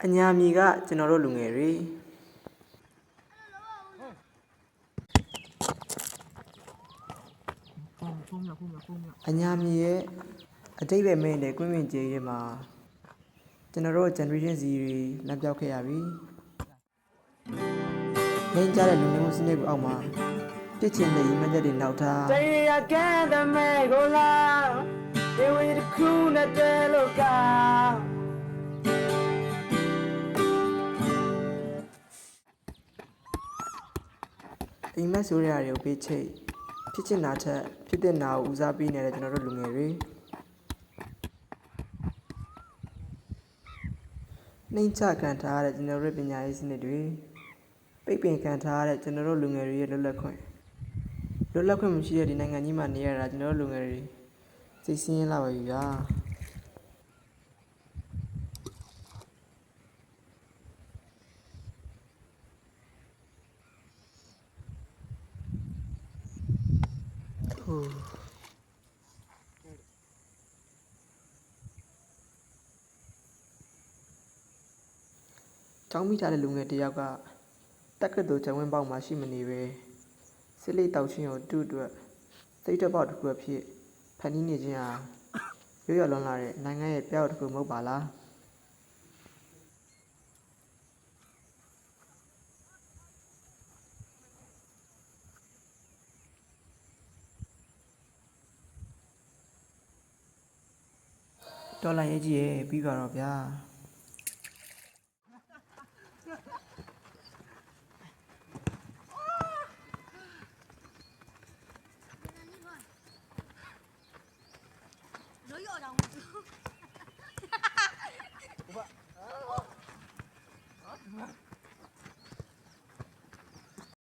အညာမီကကျွန်တော်တို့လူငယ်တွေအညာမီရဲ့အတိတ်ပဲမင်းတဲ့ကွင်းမြင့်ကျေးရဲမှာကျွန်တော်တို့ generation Z တွေလမ်းပြောက်ခဲ့ရပြီ။နိုင်ကြတဲ့လူမျိုးစနစ်ကိုအောက်မှာပြစ်ချင်တဲ့ရည်မှန်းချက်တွေနောက်ထားတရားကဲတဲ့မဲကိုလာဒီဝီတခုနဲ့တဲလို့ကအိမ်မက်ဆိုးရတွေကိုပေးချိတ်ဖြစ်ချင်တာထက်ဖြစ်တဲ့နာကိုဦးစားပေးနေတဲ့ကျွန်တော်တို့လူငယ်တွေနှိမ့်ချခံထားရတဲ့ကျွန်တော်တို့ပညာရေးစနစ်တွေပိတ်ပင်ခံထားရတဲ့ကျွန်တော်တို့လူငယ်တွေရဲ့လွတ်လပ်ခွင့်မရှိတဲ့ဒီနိုင်ငံကြီးမှာနေရတာကျွန်တော်တို့လူငယ်တွေစိတ်ဆင်းရဲလာပါပြီဗျာတောင်းမိထားတဲ့လူငယ်တယောက်ကတက်ကတူကျဝင်းပေါက်မှာရှိမနေပဲစစ်လေးတောက်ချင်းကိုတူ့အတွက်စိတ်ထွက်ပေါက်တစ်ခုအဖြစ်ဖန်တီးနေခြင်းဟာရွရွလွန်လာတဲ့နိုင်ငံရဲ့ပြောက်တစ်ခုမဟုတ်ပါလားတော်လာရေးကြီးရဲ့ပြီးပါတော့ဗျာ